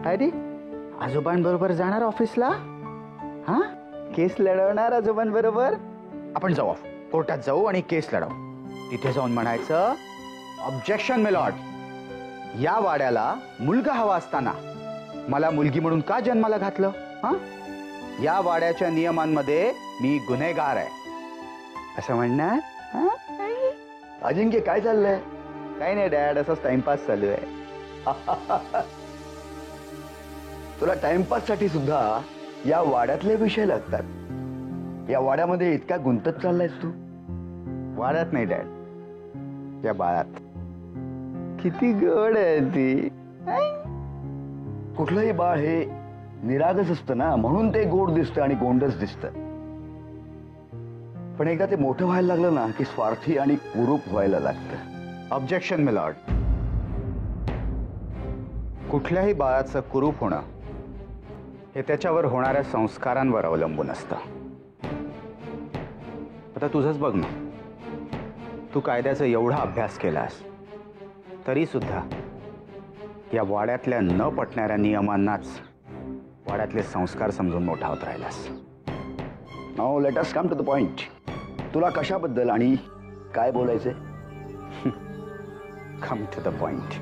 अरे आजोबांबरोबर जाणार ऑफिसला? हा, केस लढवणार आजोबांबरोबर? आपण जाऊ, कोर्टात जाऊ आणि केस लढवू. तिथे जाऊन म्हणायचं, ऑब्जेक्शन मिलॉर्ड, या वाड्याला मुलगा हवा असताना मला मुलगी म्हणून का जन्माला घातलं? हा, या वाड्याच्या नियमांमध्ये मी गुन्हेगार आहे असं म्हणणार. अजिंक्य काय चाललंय? काही नाही डॅड, असंच टाइमपास चालू आहे. तुला टाइमपास साठी सुद्धा या वाड्यातले विषय लागतात. या वाड्यामध्ये इतका गुंतत चाललायस तू? वाड्यात नाही डॅड, या बाळात. किती गोड आहे ती. कुठलंही बाळ हे निरागस असतं ना, म्हणून ते गोड दिसतं आणि गोंडस दिसतं. पण एकदा ते मोठं व्हायला लागलं ना की स्वार्थी आणि कुरूप व्हायला लागतं. ऑब्जेक्शन मिलॉर्ड, कुठल्याही बाळाचं कुरूप होणं हे त्याच्यावर होणाऱ्या संस्कारांवर अवलंबून असतं. आता तुझंच बघ ना, तू कायद्याचा एवढा अभ्यास केलास तरी सुद्धा या वाड्यातल्या न पटणाऱ्या नियमांनाच वाड्यातले संस्कार समजून मोठा होत राहिलास. Now let us come to the point. तुला कशाबद्दल आणि काय बोलायचंय? Come to the point.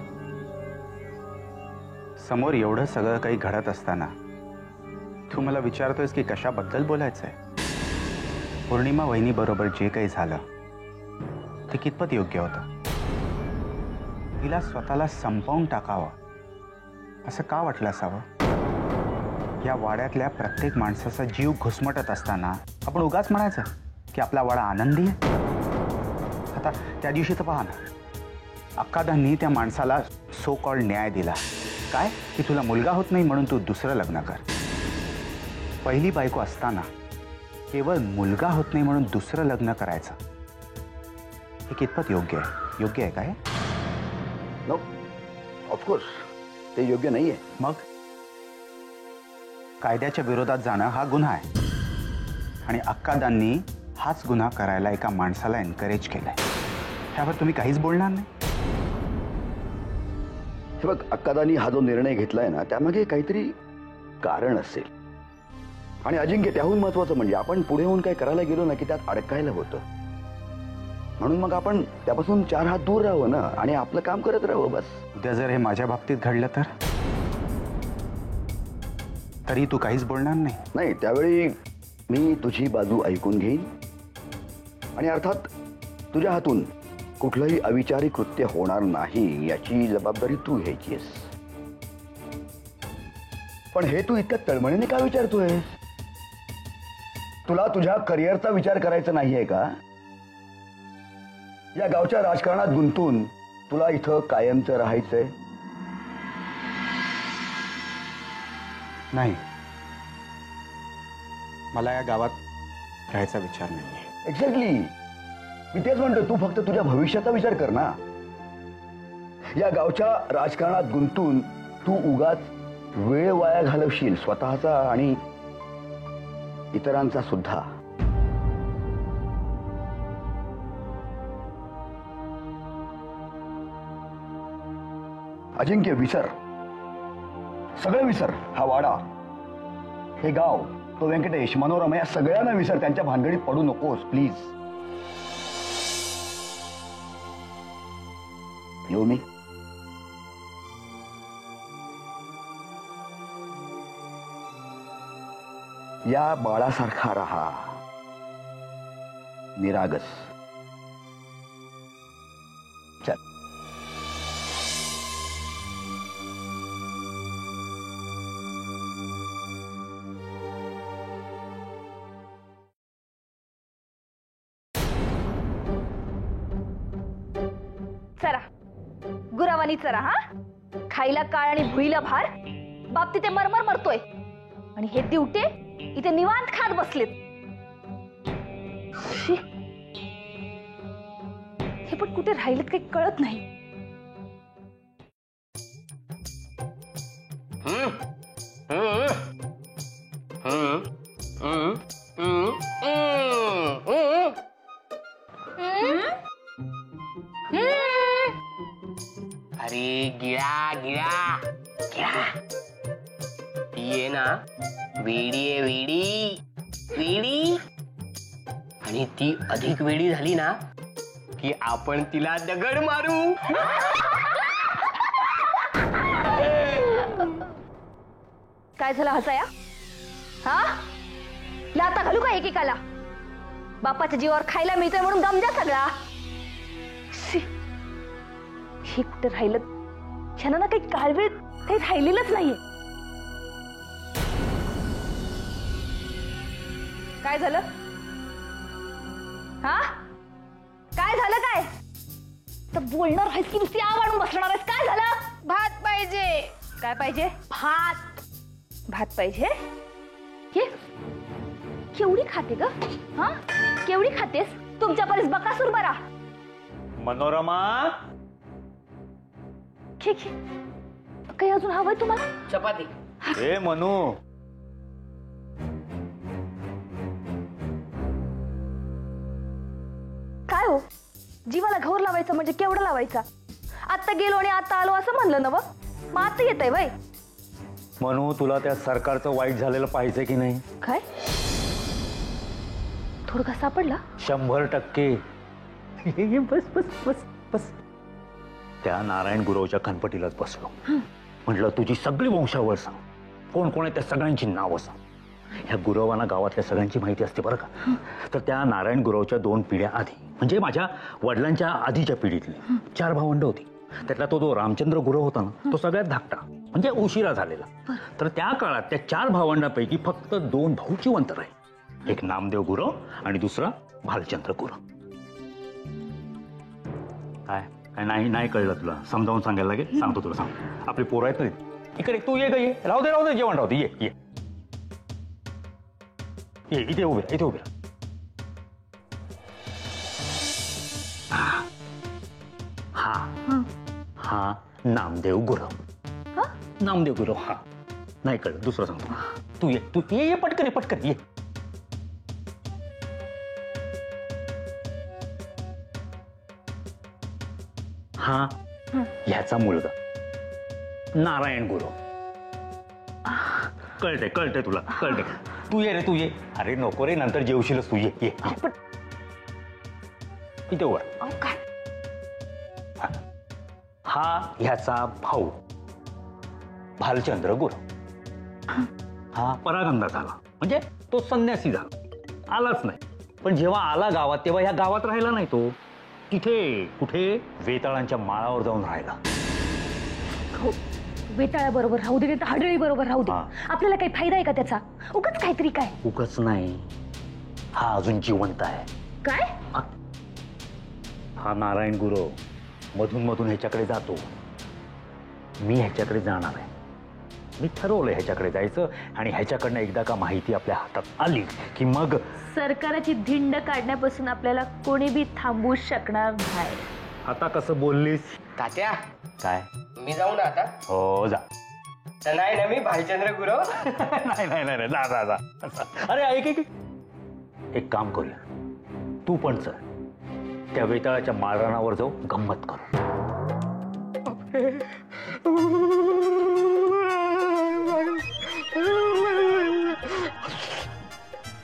समोर एवढं सगळं काही घडत असताना तू मला विचारतोयस की कशाबद्दल बोलायचंय? पौर्णिमा वहिनी बरोबर जे काही झालं ते कितपत योग्य होतं? तिला स्वतःला संपवून टाकावं असं का वाटलं असावं? या वाड्यातल्या प्रत्येक माणसाचा जीव घुसमटत असताना आपण उगाच म्हणायचं की आपला वाडा आनंदी आहे. आता त्या दिवशी तर पहा ना, अक्कादांनी त्या माणसाला सो कॉल्ड न्याय दिला. काय की तुला मुलगा होत नाही म्हणून तू दुसरं लग्न कर. पहिली बायको असताना केवळ मुलगा होत नाही म्हणून दुसरं लग्न करायचं हे कितपत योग्य आहे? योग्य आहे काय? नो, ऑफकोर्स ते योग्य नाहीये. मग कायद्याच्या विरोधात जाणं हा गुन्हा आहे आणि अक्कादांनी हाच गुन्हा करायला एका माणसाला एनकरेज केलाय. त्यावर तुम्ही काहीच बोलणार नाही? हे बघ, अक्कादांनी हा जो निर्णय घेतलाय ना त्यामागे काहीतरी कारण असेल. आणि अजिंक्य, त्याहून महत्वाचं म्हणजे आपण पुढे होऊन काय करायला गेलो ना की त्यात अडकायला होतं. म्हणून मग आपण त्यापासून 4 हात दूर राहावं ना आणि आपलं काम करत राहावं बस. उद्या जर हे माझ्या बाबतीत घडलं तर तरी तू काहीच बोलणार नाही? नाही, त्यावेळी मी तुझी बाजू ऐकून घेईन आणि अर्थात तुझ्या हातून कुठलंही अविचारी कृत्य होणार नाही याची जबाबदारी तू घ्यायचीस. पण हे तू इतक्या तळमळीने का विचारतोय? तुला तुझ्या करिअरचा विचार करायचा नाहीये का? या गावच्या राजकारणात गुंतून तुला इथं कायमचं राहायचंय? नाही, मला या गावात राहायचा विचार नाहीये. एक्झॅक्टली, मी तेच म्हणतो, तू फक्त तुझ्या भविष्याचा विचार कर ना. या गावच्या राजकारणात गुंतून तू उगाच वेळ वाया घालवशील, स्वतःचा आणि इतरांचा सुद्धा. अजिंक्य, विसर, सगळं विसर. हा वाडा, हे गाव, तो व्यंकटेश, मनोरमा, या सगळ्यांना विसर. त्यांच्या भानगडीत पडू नकोस प्लीज. येऊ मी? या बाळासारखा रहा, निरागस. चल. चला गुरावानी चरा. हा, खायला काळ आणि भुईला भार. बाप तिथे मरमर मरतोय आणि हे दिवटे इथे निवांत खात बसलेत. हे पण कुठे राहिलेत काही कळत नाही. अरे गिळा गिळा गिळा. ती आहे ना वेडी आहे, वेडी वेडी. आणि ती अधिक वेडी झाली ना की आपण तिला दगड मारू. काय झालं हसाया? हा, लाता घालू का एकेकाला? बापाच्या जीवावर खायला मिळतंय म्हणून दम द्या सगळा. शी, हे कुठं राहिलं? ह्यानं ना काही काळवेळ काही राहिलेलंच नाहीये. काय झालं? हा, काय झालं? काय तर बोलणार आहेस की नुसती आग आणून बसणार आहेस? काय झालं? भात पाहिजे. काय पाहिजे? भात. भात पाहिजे? ये केवढी खाते ग? हा, केवढी खातेस? तुमच्या परीस बकासूर बरा. मनोरमा, घे घे. काही अजून हवंय तुम्हाला? चपाती. ए मनू, काय हो, जीवाला घोर लावायचं म्हणजे केवढं लावायचा? आता गेलो आणि आता आलो असं म्हणलं ना? मग आता येत आहे बाई. म्हणू तुला त्या सरकारचं वाईट झालेलं पाहिजे की नाही? काय थोडं सापडला? 100%. बस बस बस बस. त्या नारायण गुरवच्या खनपटीलाच बसलो. म्हटलं तुझी सगळी वंशावळ सांग, कोण कोण आहे त्या सगळ्यांची नावं सांग. ह्या गुरवांना गावातल्या सगळ्यांची माहिती असते बरं का. तर त्या नारायण गुरवच्या 2 पिढ्या आधी, म्हणजे माझ्या वडिलांच्या आधीच्या पिढीतली 4 भावंड होती. त्यातला तो रामचंद्र गुरव होता ना, तो सगळ्यात धाकटा, म्हणजे उशिरा झालेला. तर त्या काळात त्या 4 भावंडांपैकी फक्त 2 भाऊ जिवंत राहिले. एक नामदेव गुरव आणि दुसरा भालचंद्र गुरव. काय काय नाही कळलं तुला? समजावून सांगायला लागेल. सांगतो तुला, सांग. आपली पोरं आहेत ना इकडे. तू ये ग, ये. राहू दे जेवण राहू दे. ये ये ये, इथे उभे राहा, इथे उभे राहा. हा नामदेव गुरव. नामदेव गुरव. हा नाही कळलं, दुसरं सांगतो. तू ये पटकन, पटकन ये. हा ह्याचा मुलगा नारायण गुरव. कळतंय तुला, कळतंय. तू ये रे, तू ये. अरे नको रे, नंतर जेवशीलच. तू ये. इथे वर. हा ह्याचा भाऊ भालचंद्र गुरव. हा परागंदा झाला, म्हणजे तो संन्यासी झाला, आलाच नाही. पण जेव्हा आला गावात तेव्हा ह्या गावात राहिला नाही. तो तिथे कुठे वेताळांच्या माळावर जाऊन राहिला. हो, वेताळाबरोबर राहू दे, तर हडळी बरोबर राहू दे. आपल्याला काही फायदा आहे का त्याचा? उगाच काहीतरी. काय उगाच नाही, हा अजून जिवंत आहे. काय? हा नारायण गुरव मधून मधून ह्याच्याकडे जातो. मी ह्याच्याकडे जाणार आहे. मी ठरवलंय ह्याच्याकडे जायचं. आणि ह्याच्याकडनं एकदा का माहिती आपल्या हातात आली की मग सरकाराची धिंड काढण्यापासून आपल्याला कोणी बी थांबवू शकणार नाही. आता कसं बोललीस? तात्या, काय? मी जाऊ ना आता? हो जा. तर नाही ना मी भालचंद्र गुरव? नाही जा. अरे ऐक, एक काम करूया. तू पण चल, त्या वेताळाच्या माळरानावर जाऊ, गंमत करू.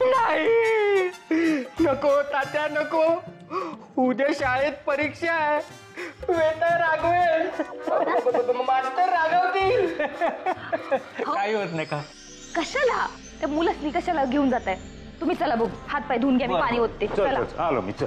नाही, नको तात्या, नको. उद्या शाळेत परीक्षा आहे. वेताळ रागवेल, मास्तर रागवतील. काही होत नाही का? कशाला त्या मुलासनी कशाला घेऊन जाताय तुम्ही? चला बघू, हात पाय धुवून घ्या, मी पाणी ओतते. चला. आलो मी. चल.